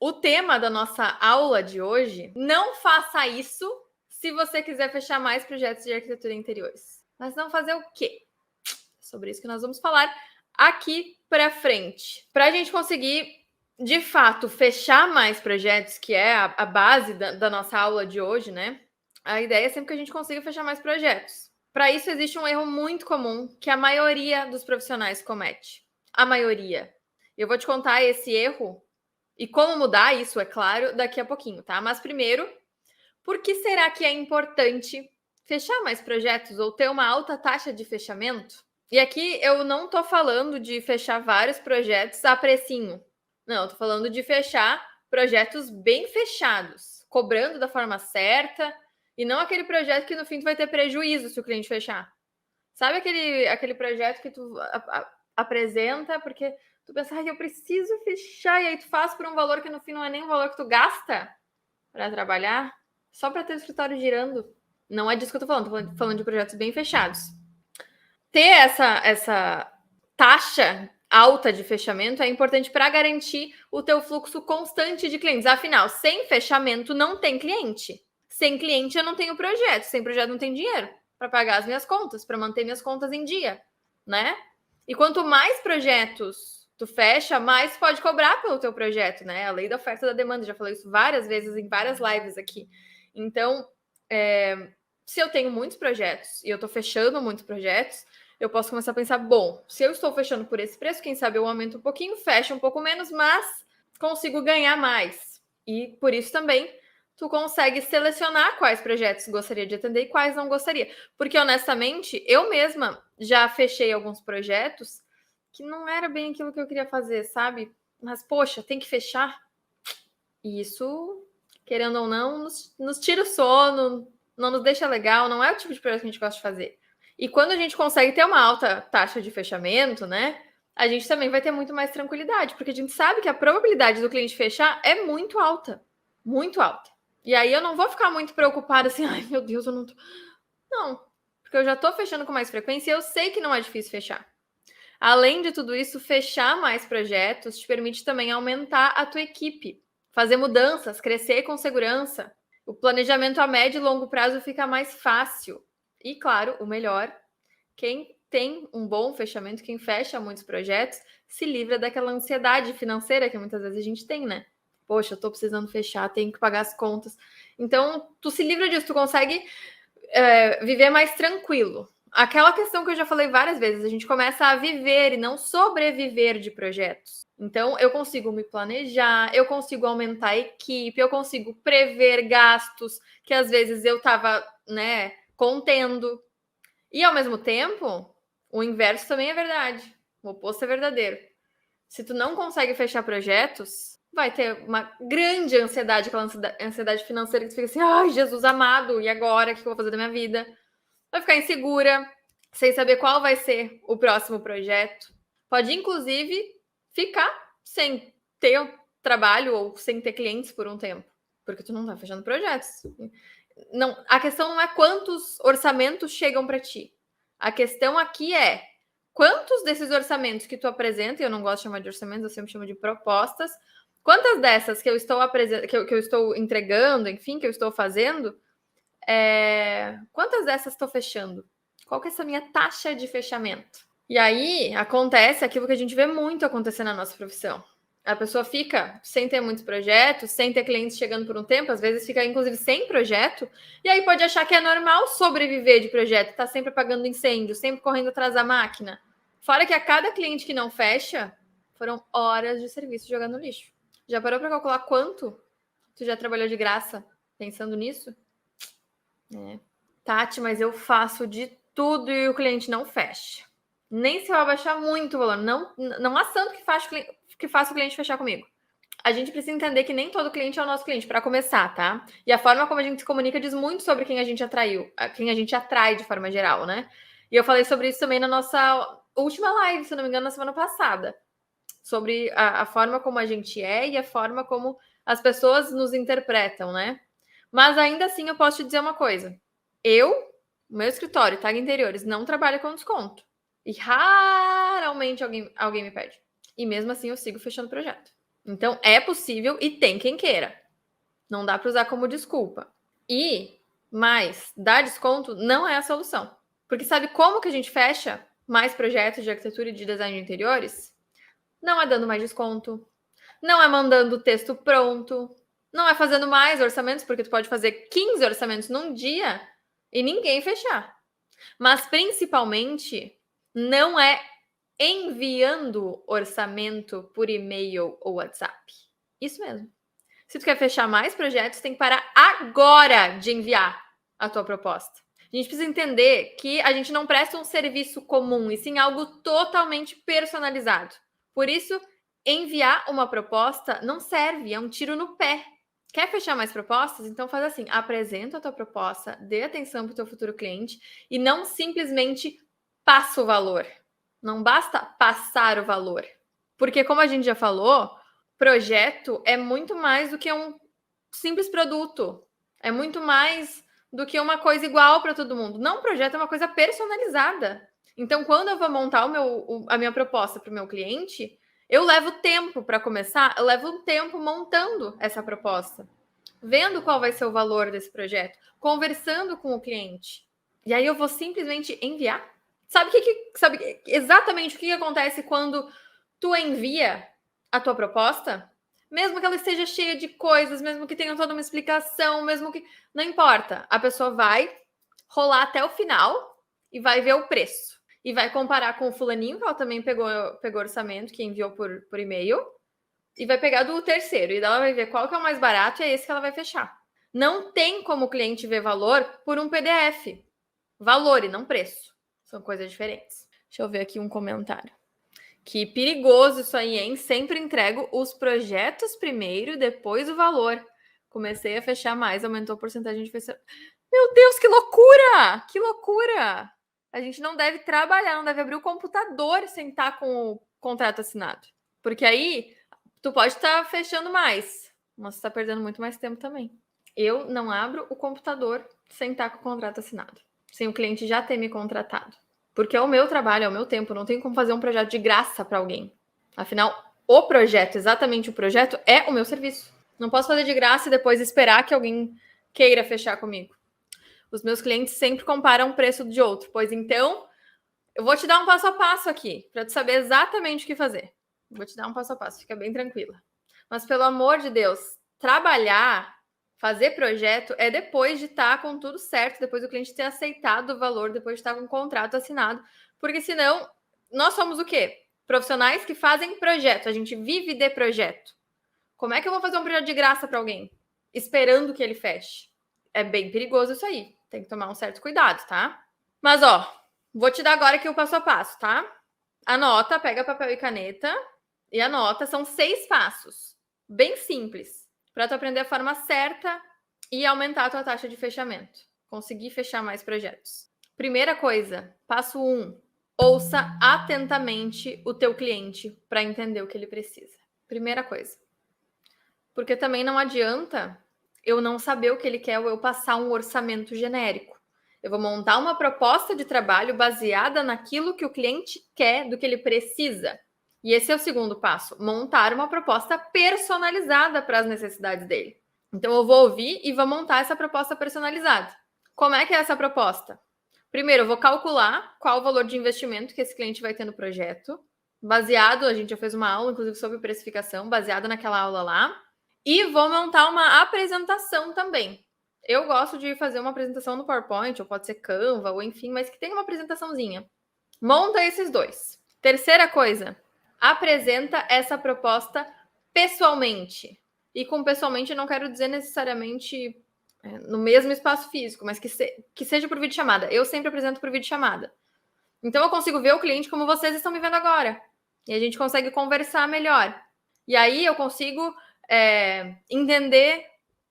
O tema da nossa aula de hoje, não faça isso se você quiser fechar mais projetos de arquitetura em interiores. Mas não fazer o quê? Sobre isso que nós vamos falar aqui para frente. Para a gente conseguir, de fato, fechar mais projetos, que é a base da nossa aula de hoje, né? A ideia é sempre que a gente consiga fechar mais projetos. Para isso, existe um erro muito comum que a maioria dos profissionais comete. A maioria. Eu vou te contar esse erro e como mudar isso, é claro, daqui a pouquinho, tá? Mas primeiro, por que será que é importante fechar mais projetos ou ter uma alta taxa de fechamento? E aqui eu não tô falando de fechar vários projetos a precinho. Não, eu tô falando de fechar projetos bem fechados, cobrando da forma certa e não aquele projeto que no fim tu vai ter prejuízo se o cliente fechar. Sabe aquele projeto que tu apresenta porque tu pensa, eu preciso fechar, e aí tu faz por um valor que no fim não é nem o valor que tu gasta para trabalhar, só para ter o escritório girando. Não é disso que eu tô falando de projetos bem fechados. Ter essa taxa alta de fechamento é importante para garantir o teu fluxo constante de clientes. Afinal, sem fechamento não tem cliente. Sem cliente eu não tenho projeto. Sem projeto não tem dinheiro para pagar as minhas contas, para manter minhas contas em dia, né? E quanto mais projetos tu fecha, mais pode cobrar pelo teu projeto, né? A lei da oferta e da demanda, já falei isso várias vezes em várias lives aqui. Então, se eu tenho muitos projetos e eu tô fechando muitos projetos, eu posso começar a pensar, bom, se eu estou fechando por esse preço, quem sabe eu aumento um pouquinho, fecho um pouco menos, mas consigo ganhar mais. E por isso também tu consegue selecionar quais projetos gostaria de atender e quais não gostaria. Porque, honestamente, eu mesma já fechei alguns projetos que não era bem aquilo que eu queria fazer, sabe? Mas, poxa, tem que fechar. E isso, querendo ou não, nos tira o sono, não nos deixa legal, não é o tipo de projeto que a gente gosta de fazer. E quando a gente consegue ter uma alta taxa de fechamento, né? A gente também vai ter muito mais tranquilidade, porque a gente sabe que a probabilidade do cliente fechar é muito alta. Muito alta. E aí eu não vou ficar muito preocupada assim, ai meu Deus, eu não tô. Não, porque eu já tô fechando com mais frequência e eu sei que não é difícil fechar. Além de tudo isso, fechar mais projetos te permite também aumentar a tua equipe, fazer mudanças, crescer com segurança. O planejamento a médio e longo prazo fica mais fácil. E, claro, o melhor, quem tem um bom fechamento, quem fecha muitos projetos, se livra daquela ansiedade financeira que muitas vezes a gente tem, né? Poxa, eu tô precisando fechar, tenho que pagar as contas. Então, tu se livra disso, tu consegue viver mais tranquilo. Aquela questão que eu já falei várias vezes, a gente começa a viver e não sobreviver de projetos. Então, eu consigo me planejar, eu consigo aumentar a equipe, eu consigo prever gastos que às vezes eu estava, né, contendo. E ao mesmo tempo, o inverso também é verdade. O oposto é verdadeiro. Se tu não consegue fechar projetos, vai ter uma grande ansiedade, aquela ansiedade financeira que tu fica assim, ai, Jesus amado, e agora? O que eu vou fazer da minha vida? Vai ficar insegura, sem saber qual vai ser o próximo projeto. Pode, inclusive, ficar sem ter trabalho ou sem ter clientes por um tempo, porque tu não tá fechando projetos. Não, a questão não é quantos orçamentos chegam para ti. A questão aqui é quantos desses orçamentos que tu apresenta, e eu não gosto de chamar de orçamentos, eu sempre chamo de propostas, quantas dessas que eu estou que eu estou entregando, enfim, que eu estou fazendo, quantas dessas estou fechando? Qual que é essa minha taxa de fechamento? E aí acontece aquilo que a gente vê muito acontecer na nossa profissão. A pessoa fica sem ter muitos projetos, sem ter clientes chegando por um tempo, às vezes fica inclusive sem projeto, e aí pode achar que é normal sobreviver de projeto, tá sempre apagando incêndio, sempre correndo atrás da máquina. Fora que a cada cliente que não fecha, foram horas de serviço jogando no lixo. Já parou para calcular quanto tu já trabalhou de graça pensando nisso? Tati, mas eu faço de tudo e o cliente não fecha. Nem se eu abaixar muito o valor. Não há santo que faça o cliente fechar comigo. A gente precisa entender que nem todo cliente é o nosso cliente, para começar, tá? E a forma como a gente se comunica diz muito sobre quem a gente atraiu, quem a gente atrai de forma geral, né? E eu falei sobre isso também na nossa última live, se não me engano, na semana passada. Sobre a forma como a gente é e a forma como as pessoas nos interpretam, né? Mas ainda assim eu posso te dizer uma coisa. O meu escritório, Tag Interiores, não trabalha com desconto. E raramente alguém me pede. E mesmo assim eu sigo fechando projeto. Então, é possível e tem quem queira. Não dá para usar como desculpa. Mas dar desconto não é a solução. Porque sabe como que a gente fecha mais projetos de arquitetura e de design de interiores? Não é dando mais desconto, não é mandando o texto pronto, não é fazendo mais orçamentos, porque tu pode fazer 15 orçamentos num dia e ninguém fechar. Mas principalmente não é enviando orçamento por e-mail ou WhatsApp. Isso mesmo. Se tu quer fechar mais projetos, tem que parar agora de enviar a tua proposta. A gente precisa entender que a gente não presta um serviço comum, e sim algo totalmente personalizado. Por isso, enviar uma proposta não serve, é um tiro no pé. Quer fechar mais propostas? Então faz assim, apresenta a tua proposta, dê atenção para o teu futuro cliente e não simplesmente passa o valor. Não basta passar o valor. Porque como a gente já falou, projeto é muito mais do que um simples produto. É muito mais do que uma coisa igual para todo mundo. Não, projeto é uma coisa personalizada. Então, quando eu vou montar a minha proposta para o meu cliente, eu levo tempo para começar, eu levo um tempo montando essa proposta, vendo qual vai ser o valor desse projeto, conversando com o cliente. E aí eu vou simplesmente enviar. Sabe exatamente o que acontece quando tu envia a tua proposta? Mesmo que ela esteja cheia de coisas, mesmo que tenha toda uma explicação, mesmo que... Não importa. A pessoa vai rolar até o final e vai ver o preço. E vai comparar com o fulaninho, que ela também pegou orçamento, que enviou por e-mail. E vai pegar do terceiro. E ela vai ver qual que é o mais barato e é esse que ela vai fechar. Não tem como o cliente ver valor por um PDF. Valor e não preço. São coisas diferentes. Deixa eu ver aqui um comentário. Que perigoso isso aí, hein? Sempre entrego os projetos primeiro, depois o valor. Comecei a fechar mais, aumentou a porcentagem de fechamento. Meu Deus, que loucura! Que loucura! A gente não deve trabalhar, não deve abrir o computador sem estar com o contrato assinado. Porque aí, tu pode estar fechando mais, mas tu está perdendo muito mais tempo também. Eu não abro o computador sem estar com o contrato assinado. Sem o cliente já ter me contratado. Porque é o meu trabalho, é o meu tempo. Não tem como fazer um projeto de graça para alguém. Afinal, o projeto, exatamente o projeto, é o meu serviço. Não posso fazer de graça e depois esperar que alguém queira fechar comigo. Os meus clientes sempre comparam um preço de outro. Pois então, eu vou te dar um passo a passo aqui, para tu saber exatamente o que fazer. Vou te dar um passo a passo, fica bem tranquila. Mas, pelo amor de Deus, trabalhar, fazer projeto é depois de estar com tudo certo, depois do cliente ter aceitado o valor, depois de estar com o contrato assinado. Porque senão, nós somos o quê? Profissionais que fazem projeto. A gente vive de projeto. Como é que eu vou fazer um projeto de graça para alguém? Esperando que ele feche. É bem perigoso isso aí. Tem que tomar um certo cuidado, tá? Mas, vou te dar agora aqui o passo a passo, tá? Anota, pega papel e caneta e anota. São 6 passos. Bem simples. Para tu aprender a forma certa e aumentar a tua taxa de fechamento. Conseguir fechar mais projetos. Primeira coisa, passo 1. Ouça atentamente o teu cliente para entender o que ele precisa. Primeira coisa. Porque também não adianta eu não saber o que ele quer ou eu passar um orçamento genérico. Eu vou montar uma proposta de trabalho baseada naquilo que o cliente quer, do que ele precisa. E esse é o segundo passo, montar uma proposta personalizada para as necessidades dele. Então eu vou ouvir e vou montar essa proposta personalizada. Como é que é essa proposta? Primeiro, eu vou calcular qual o valor de investimento que esse cliente vai ter no projeto, baseado, a gente já fez uma aula, inclusive, sobre precificação, baseado naquela aula lá. E vou montar uma apresentação também. Eu gosto de fazer uma apresentação no PowerPoint, ou pode ser Canva, ou enfim, mas que tenha uma apresentaçãozinha. Monta esses 2. Terceira coisa, apresenta essa proposta pessoalmente. E com pessoalmente eu não quero dizer necessariamente no mesmo espaço físico, mas que seja por videochamada. Eu sempre apresento por videochamada. Então eu consigo ver o cliente como vocês estão me vendo agora. E a gente consegue conversar melhor. E aí eu consigo entender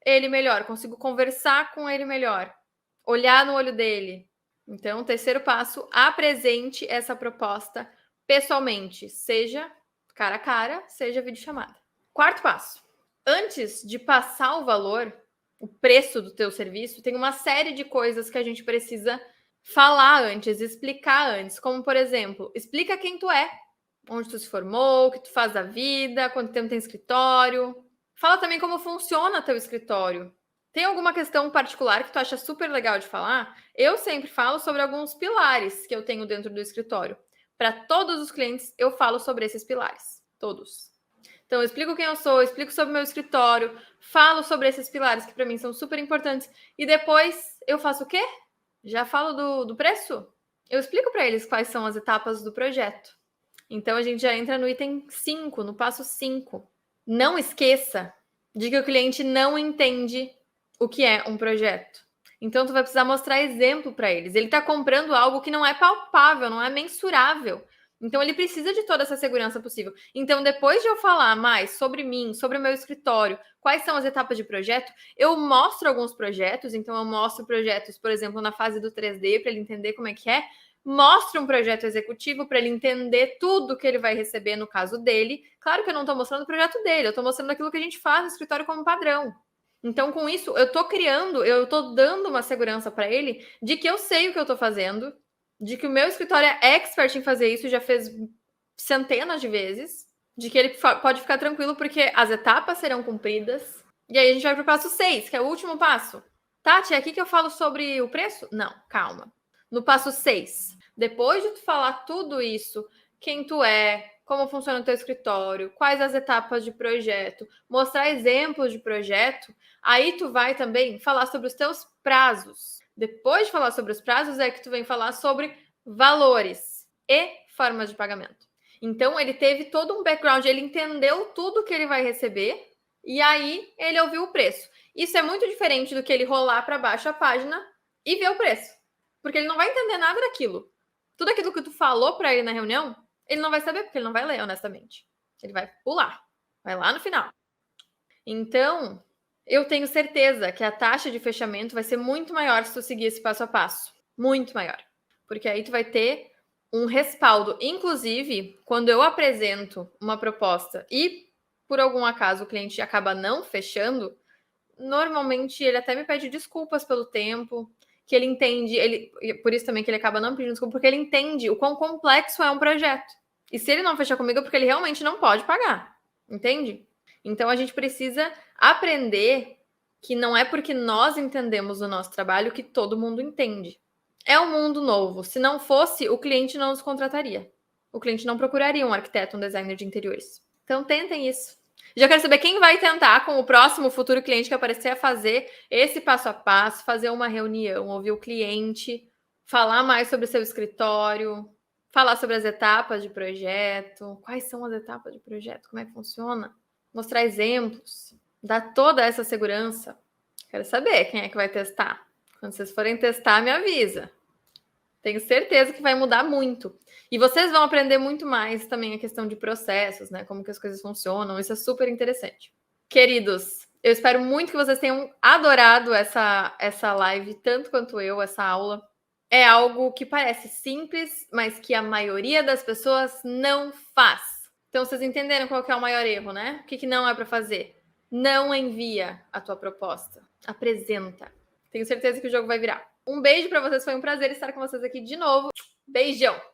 ele melhor, consigo conversar com ele melhor, olhar no olho dele. Então, terceiro passo, apresente essa proposta pessoalmente, seja cara a cara, seja videochamada. Quarto passo, antes de passar o valor, o preço do teu serviço, tem uma série de coisas que a gente precisa falar antes, explicar antes, como, por exemplo, explica quem tu é. onde tu se formou, o que tu faz da vida, quanto tempo tem escritório. Fala também como funciona teu escritório. Tem alguma questão particular que tu acha super legal de falar? Eu sempre falo sobre alguns pilares que eu tenho dentro do escritório. Para todos os clientes, eu falo sobre esses pilares. Todos. Então, eu explico quem eu sou, explico sobre o meu escritório, falo sobre esses pilares que para mim são super importantes. E depois eu faço o quê? Já falo do preço? Eu explico para eles quais são as etapas do projeto. Então, a gente já entra no item 5, no passo 5. Não esqueça de que o cliente não entende o que é um projeto. Então, tu vai precisar mostrar exemplo para eles. Ele está comprando algo que não é palpável, não é mensurável. Então, ele precisa de toda essa segurança possível. Então, depois de eu falar mais sobre mim, sobre o meu escritório, quais são as etapas de projeto, eu mostro alguns projetos. Então, eu mostro projetos, por exemplo, na fase do 3D, para ele entender como é que é. Mostra um projeto executivo para ele entender tudo que ele vai receber no caso dele. Claro que eu não estou mostrando o projeto dele, eu estou mostrando aquilo que a gente faz no escritório como padrão. Então, com isso, eu estou dando uma segurança para ele de que eu sei o que eu estou fazendo, de que o meu escritório é expert em fazer isso, já fez centenas de vezes, de que ele pode ficar tranquilo porque as etapas serão cumpridas. E aí a gente vai para o passo 6, que é o último passo. Tati, é aqui que eu falo sobre o preço? Não, calma. No passo 6, depois de tu falar tudo isso, quem tu é, como funciona o teu escritório, quais as etapas de projeto, mostrar exemplos de projeto, aí tu vai também falar sobre os teus prazos. Depois de falar sobre os prazos, é que tu vem falar sobre valores e formas de pagamento. Então, ele teve todo um background, ele entendeu tudo que ele vai receber e aí ele ouviu o preço. Isso é muito diferente do que ele rolar para baixo a página e ver o preço. Porque ele não vai entender nada daquilo. Tudo aquilo que tu falou para ele na reunião, ele não vai saber, porque ele não vai ler, honestamente. Ele vai pular. Vai lá no final. Então, eu tenho certeza que a taxa de fechamento vai ser muito maior se tu seguir esse passo a passo. Muito maior. Porque aí tu vai ter um respaldo. Inclusive, quando eu apresento uma proposta e, por algum acaso, o cliente acaba não fechando, normalmente ele até me pede desculpas pelo tempo, que ele entende, por isso também que ele acaba não pedindo desculpa, porque ele entende o quão complexo é um projeto. E se ele não fechar comigo é porque ele realmente não pode pagar, entende? Então a gente precisa aprender que não é porque nós entendemos o nosso trabalho que todo mundo entende. É um mundo novo. Se não fosse, o cliente não nos contrataria. O cliente não procuraria um arquiteto, um designer de interiores. Então tentem isso. Já quero saber quem vai tentar com o próximo futuro cliente que aparecer a fazer esse passo a passo, fazer uma reunião, ouvir o cliente, falar mais sobre o seu escritório, falar sobre as etapas de projeto, quais são as etapas de projeto, como é que funciona, mostrar exemplos, dar toda essa segurança. Quero saber quem é que vai testar. Quando vocês forem testar, me avisa. Tenho certeza que vai mudar muito. E vocês vão aprender muito mais também a questão de processos, né? Como que as coisas funcionam. Isso é super interessante. Queridos, eu espero muito que vocês tenham adorado essa live, tanto quanto eu, essa aula. É algo que parece simples, mas que a maioria das pessoas não faz. Então, vocês entenderam qual que é o maior erro, né? O que não é para fazer? Não envia a tua proposta. Apresenta. Tenho certeza que o jogo vai virar. Um beijo para vocês, foi um prazer estar com vocês aqui de novo. Beijão!